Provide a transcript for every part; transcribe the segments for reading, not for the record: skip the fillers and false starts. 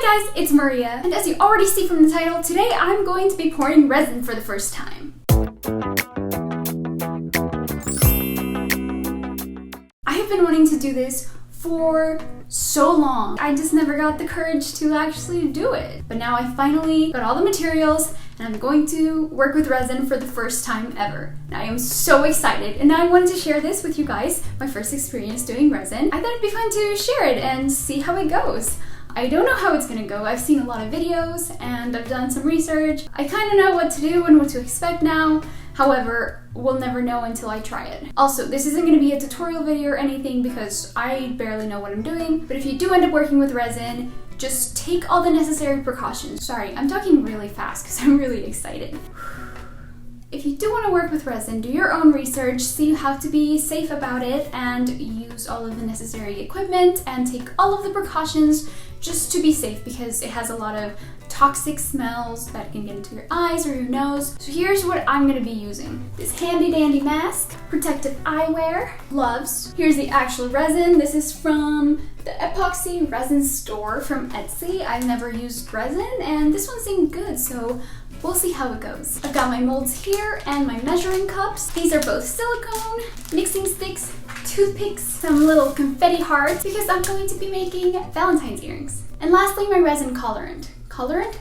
Hey guys, it's Maria, and as you already see from the title, today I'm going to be pouring resin for the first time. I have been wanting to do this for so long. I just never got the courage to actually do it. But now I finally got all the materials and I'm going to work with resin for the first time ever. And I am so excited, and I wanted to share this with you guys, my first experience doing resin. I thought it'd be fun to share it and see how it goes. I don't know how it's gonna go. I've seen a lot of videos and I've done some research. I kind of know what to do and what to expect now. However, we'll never know until I try it. Also, this isn't gonna be a tutorial video or anything because I barely know what I'm doing. But if you do end up working with resin, just take all the necessary precautions. Sorry, I'm talking really fast because I'm really excited. If you do want to work with resin, do your own research, see how to be safe about it, and use all of the necessary equipment and take all of the precautions just to be safe because it has a lot of toxic smells that can get into your eyes or your nose. So here's what I'm going to be using. This handy dandy mask, protective eyewear, gloves. Here's the actual resin. This is from the epoxy resin store from Etsy. I've never used resin and this one seemed good, so we'll see how it goes. I've got my molds here and my measuring cups. These are both silicone, mixing sticks, toothpicks, some little confetti hearts because I'm going to be making Valentine's earrings. And lastly, my resin colorant. Colorant.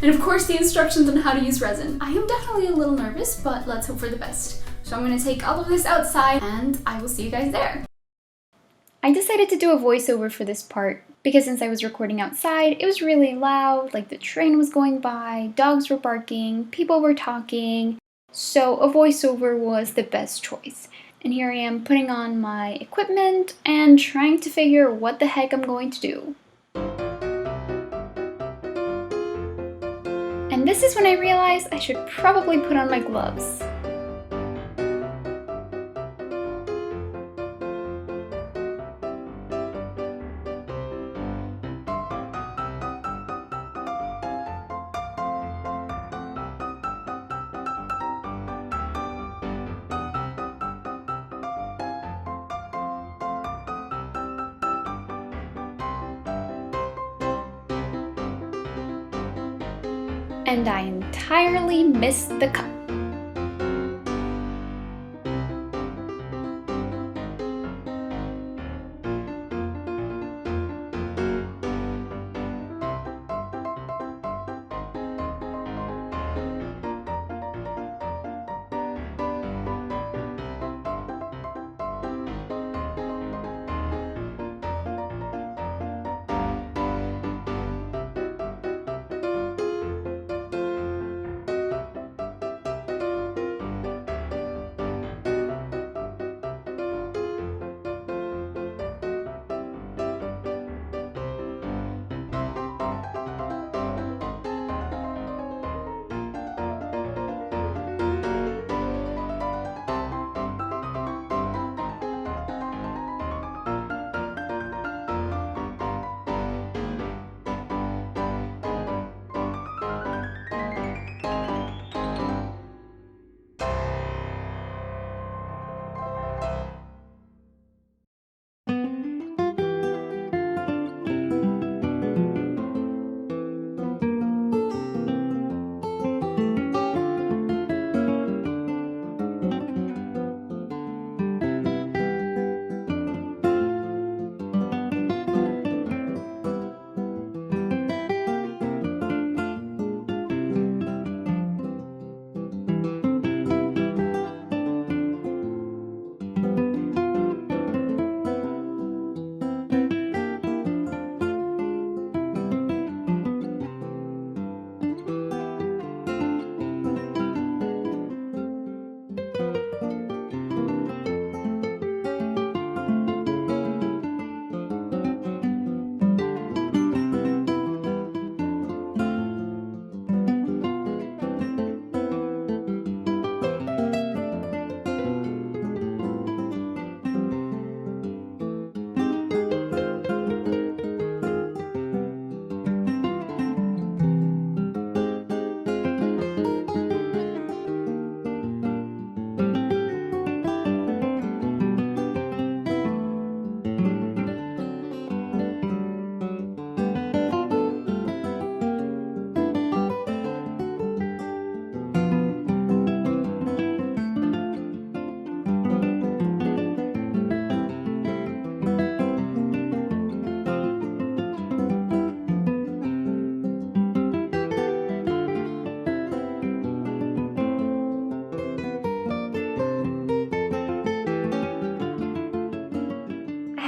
And of course the instructions on how to use resin. I am definitely a little nervous, but let's hope for the best. So I'm gonna take all of this outside and I will see you guys there. I decided to do a voiceover for this part because since I was recording outside, it was really loud, like the train was going by, dogs were barking, people were talking, so a voiceover was the best choice. And here I am putting on my equipment and trying to figure what the heck I'm going to do. And this is when I realized I should probably put on my gloves. And I entirely missed the cup.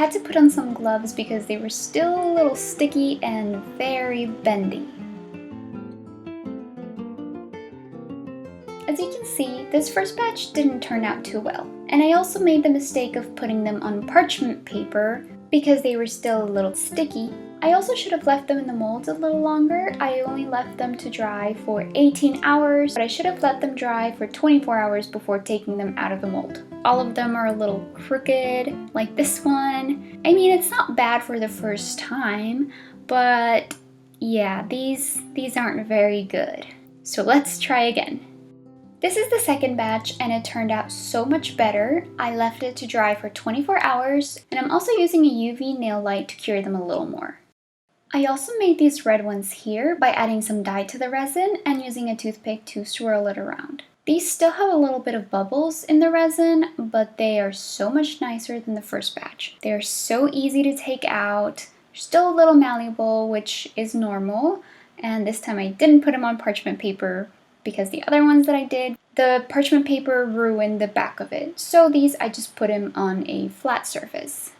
had to put on some gloves because they were still a little sticky and very bendy. As you can see, this first batch didn't turn out too well. And I also made the mistake of putting them on parchment paper because they were still a little sticky. I also should have left them in the molds a little longer. I only left them to dry for 18 hours, but I should have let them dry for 24 hours before taking them out of the mold. All of them are a little crooked, like this one. I mean, it's not bad for the first time, but yeah, these aren't very good. So let's try again. This is the second batch and it turned out so much better. I left it to dry for 24 hours and I'm also using a UV nail light to cure them a little more. I also made these red ones here by adding some dye to the resin and using a toothpick to swirl it around. These still have a little bit of bubbles in the resin, but they are so much nicer than the first batch. They are so easy to take out. They're still a little malleable, which is normal. And this time I didn't put them on parchment paper because the other ones that I did, the parchment paper ruined the back of it. So these I just put them on a flat surface.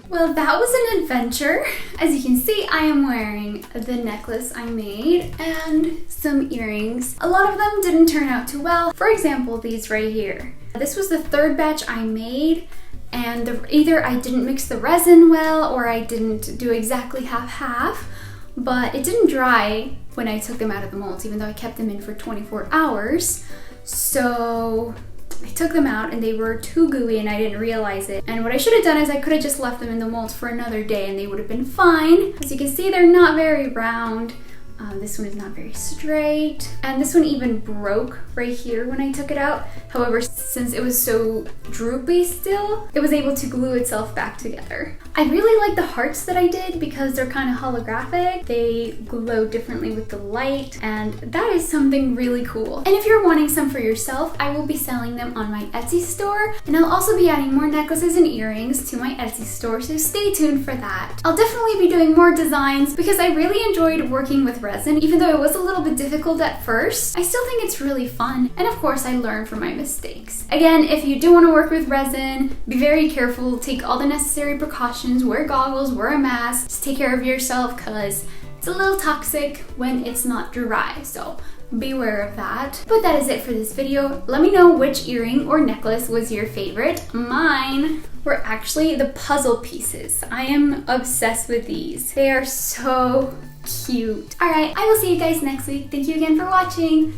Well, that was an adventure. As you can see, I am wearing the necklace I made and some earrings. A lot of them didn't turn out too well. For example, these right here. This was the third batch I made, and either I didn't mix the resin well or I didn't do exactly half-half, but it didn't dry when I took them out of the molds, even though I kept them in for 24 hours. So I took them out and they were too gooey and I didn't realize it. And what I should have done is I could have just left them in the molds for another day and they would have been fine. As you can see, they're not very round. This one is not very straight. And this one even broke right here when I took it out. However, since it was so droopy still, it was able to glue itself back together. I really like the hearts that I did because they're kind of holographic. They glow differently with the light, and that is something really cool. And if you're wanting some for yourself, I will be selling them on my Etsy store, and I'll also be adding more necklaces and earrings to my Etsy store, so stay tuned for that. I'll definitely be doing more designs because I really enjoyed working with resin. Even though it was a little bit difficult at first, I still think it's really fun. And of course, I learned from my mistakes. Again, if you do want to work with resin, be very careful, take all the necessary precautions, wear goggles, wear a mask, just take care of yourself because it's a little toxic when it's not dry. So beware of that. But that is it for this video. Let me know which earring or necklace was your favorite. Mine were actually the puzzle pieces. I am obsessed with these. They are so cute. All right, I will see you guys next week. Thank you again for watching.